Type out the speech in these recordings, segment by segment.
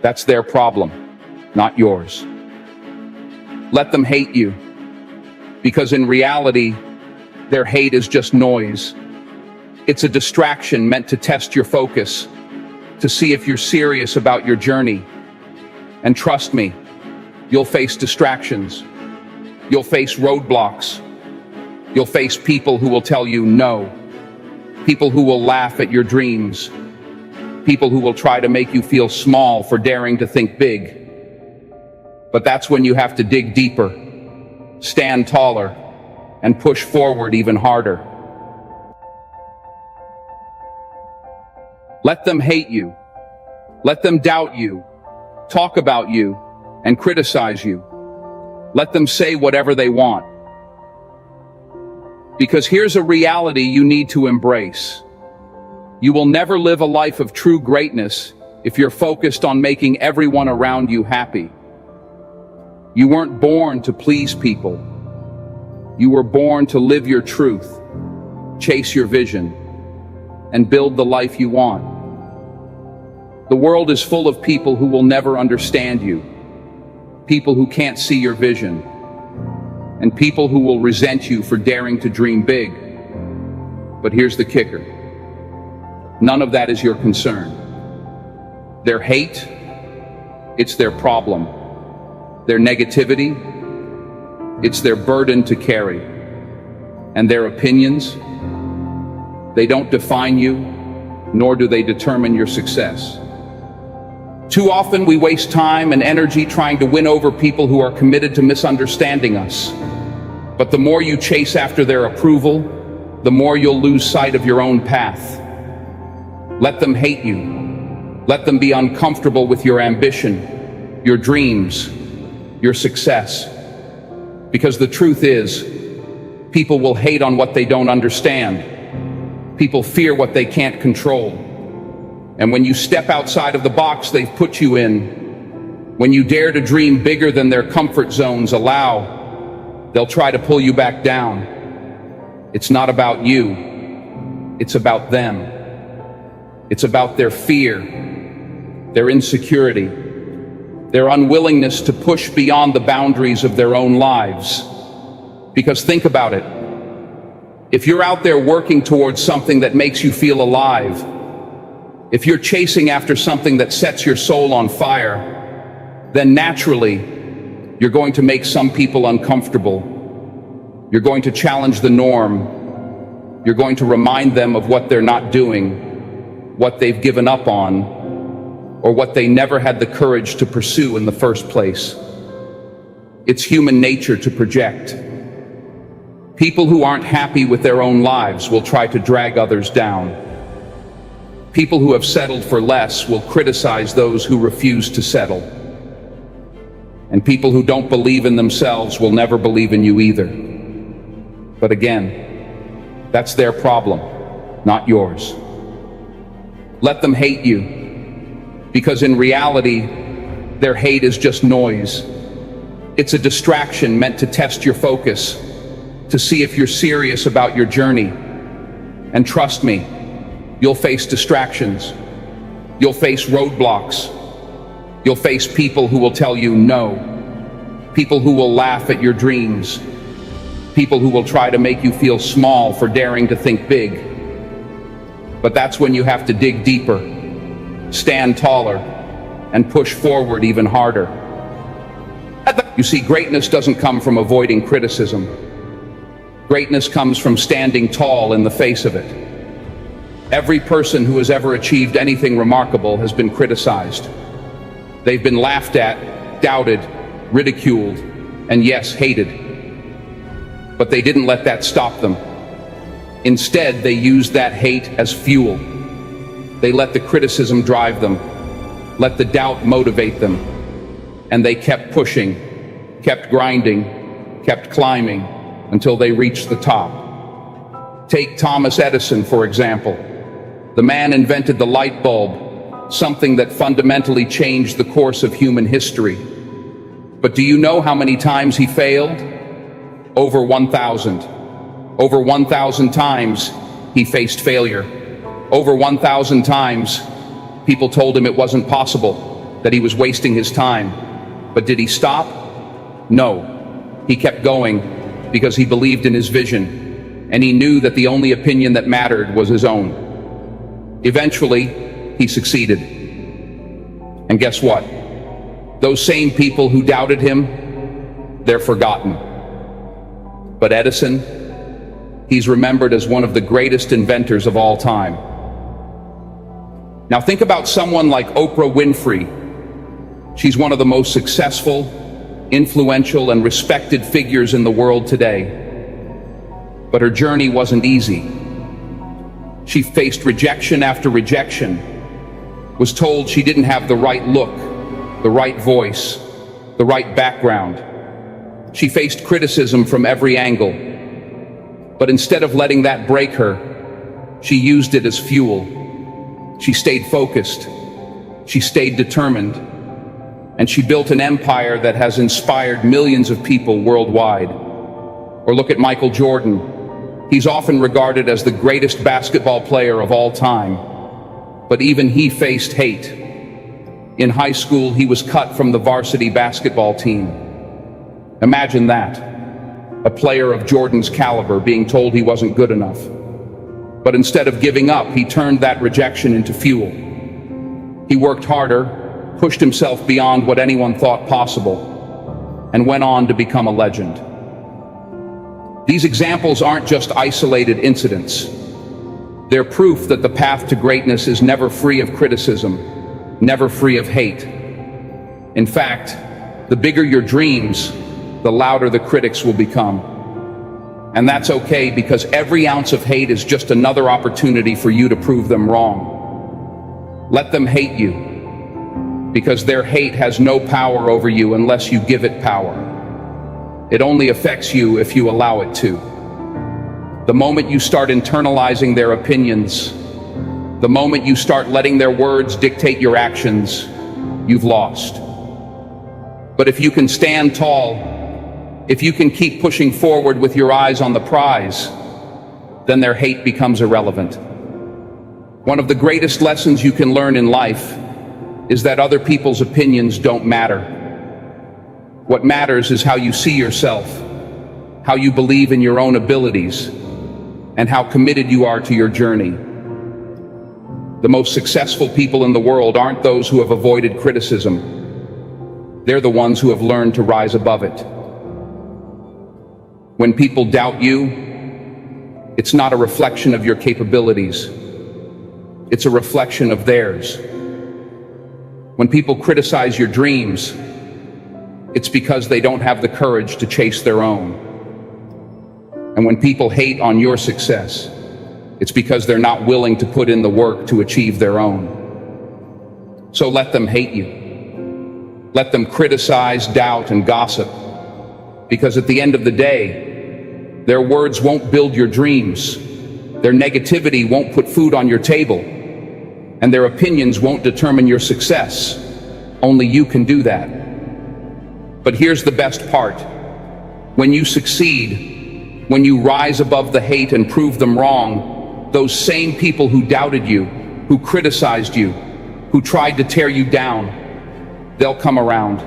That's their problem, not yours. Let them hate you, because in reality, their hate is just noise. It's a distraction meant to test your focus, to see if you're serious about your journey. And trust me, you'll face distractions. You'll face roadblocks. You'll face people who will tell you no. People who will laugh at your dreams. People who will try to make you feel small for daring to think big. But that's when you have to dig deeper, stand taller, and push forward even harder. Let them hate you. Let them doubt you, talk about you, and criticize you. Let them say whatever they want. Because here's a reality you need to embrace. You will never live a life of true greatness if you're focused on making everyone around you happy. You weren't born to please people. You were born to live your truth, chase your vision, and build the life you want. The world is full of people who will never understand you, people who can't see your vision, and people who will resent you for daring to dream big. But here's the kicker. None of that is your concern. Their hate, it's their problem. Their negativity, it's their burden to carry. And their opinions, they don't define you, nor do they determine your success. Too often we waste time and energy trying to win over people who are committed to misunderstanding us. But the more you chase after their approval, the more you'll lose sight of your own path. Let them hate you. Let them be uncomfortable with your ambition, your dreams, your success. Because the truth is, people will hate on what they don't understand. People fear what they can't control. And when you step outside of the box they've put you in, when you dare to dream bigger than their comfort zones allow, they'll try to pull you back down. It's not about you. It's about them. It's about their fear, their insecurity, their unwillingness to push beyond the boundaries of their own lives. Because think about it. If you're out there working towards something that makes you feel alive, if you're chasing after something that sets your soul on fire, then naturally, you're going to make some people uncomfortable. You're going to challenge the norm. You're going to remind them of what they're not doing, what they've given up on, or what they never had the courage to pursue in the first place. It's human nature to project. People who aren't happy with their own lives will try to drag others down. People who have settled for less will criticize those who refuse to settle. And people who don't believe in themselves will never believe in you either. But again, that's their problem, not yours. Let them hate you, because in reality, their hate is just noise. It's a distraction meant to test your focus, to see if you're serious about your journey. And trust me, you'll face distractions. You'll face roadblocks. You'll face people who will tell you no. People who will laugh at your dreams. People who will try to make you feel small for daring to think big. But that's when you have to dig deeper, stand taller, and push forward even harder. You see, greatness doesn't come from avoiding criticism. Greatness comes from standing tall in the face of it. Every person who has ever achieved anything remarkable has been criticized. They've been laughed at, doubted, ridiculed, and yes, hated. But they didn't let that stop them. Instead, they used that hate as fuel. They let the criticism drive them, let the doubt motivate them, and they kept pushing, kept grinding, kept climbing until they reached the top. Take Thomas Edison, for example. The man invented the light bulb, something that fundamentally changed the course of human history. But do you know how many times he failed? Over 1,000. Over 1,000 times he faced failure. Over 1,000 times people told him it wasn't possible. that he was wasting his time. But did he stop? No. He kept going because he believed in his vision, and he knew that the only opinion that mattered was his own. Eventually, he succeeded. And guess what? Those same people who doubted him, they're forgotten. But Edison, he's remembered as one of the greatest inventors of all time. Now think about someone like Oprah Winfrey. She's one of the most successful, influential, and respected figures in the world today. But her journey wasn't easy. She faced rejection after rejection, was told she didn't have the right look, the right voice, the right background. She faced criticism from every angle. But instead of letting that break her, she used it as fuel. She stayed focused. She stayed determined. And she built an empire that has inspired millions of people worldwide. Or look at Michael Jordan. He's often regarded as the greatest basketball player of all time. But even he faced hate. In high school, he was cut from the varsity basketball team. Imagine that. A player of Jordan's caliber being told he wasn't good enough. But instead of giving up, he turned that rejection into fuel. He worked harder, pushed himself beyond what anyone thought possible, and went on to become a legend. These examples aren't just isolated incidents. They're proof that the path to greatness is never free of criticism, never free of hate. In fact, the bigger your dreams, the louder the critics will become. And that's okay, because every ounce of hate is just another opportunity for you to prove them wrong. Let them hate you, because their hate has no power over you unless you give it power. It only affects you if you allow it to. The moment you start internalizing their opinions, the moment you start letting their words dictate your actions, you've lost. But if you can stand tall, if you can keep pushing forward with your eyes on the prize, then their hate becomes irrelevant. One of the greatest lessons you can learn in life is that other people's opinions don't matter. What matters is how you see yourself, how you believe in your own abilities, and how committed you are to your journey. The most successful people in the world aren't those who have avoided criticism. They're the ones who have learned to rise above it. When people doubt you, it's not a reflection of your capabilities. It's a reflection of theirs. When people criticize your dreams, it's because they don't have the courage to chase their own. And when people hate on your success, it's because they're not willing to put in the work to achieve their own. So let them hate you. Let them criticize, doubt, and gossip. Because at the end of the day, their words won't build your dreams. Their negativity won't put food on your table. And their opinions won't determine your success. Only you can do that. But here's the best part. When you succeed, when you rise above the hate and prove them wrong, those same people who doubted you, who criticized you, who tried to tear you down, they'll come around.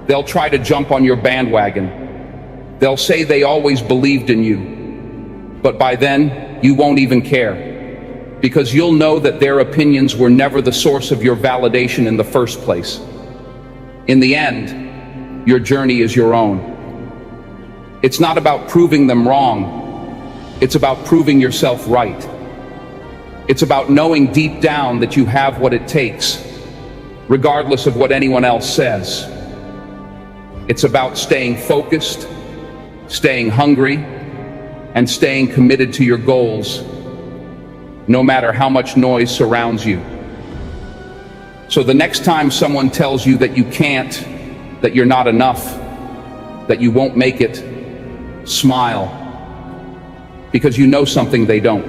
They'll try to jump on your bandwagon. They'll say they always believed in you. But by then, you won't even care, because you'll know that their opinions were never the source of your validation in the first place. In the end, your journey is your own. It's not about proving them wrong. It's about proving yourself right. It's about knowing deep down that you have what it takes, regardless of what anyone else says. It's about staying focused, staying hungry, and staying committed to your goals, no matter how much noise surrounds you. So the next time someone tells you that you can't, that you're not enough, that you won't make it, smile, because you know something they don't.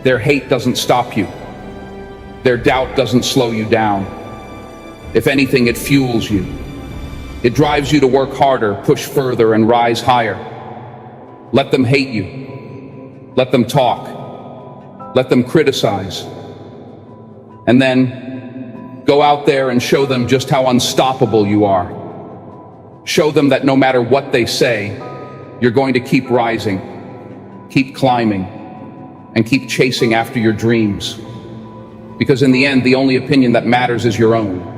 Their hate doesn't stop you. Their doubt doesn't slow you down. If anything, it fuels you. It drives you to work harder, push further, and rise higher. Let them hate you. Let them talk. Let them criticize. And then, Go out there and show them just how unstoppable you are. Show them that no matter what they say, you're going to keep rising, keep climbing, and keep chasing after your dreams. Because in the end, the only opinion that matters is your own.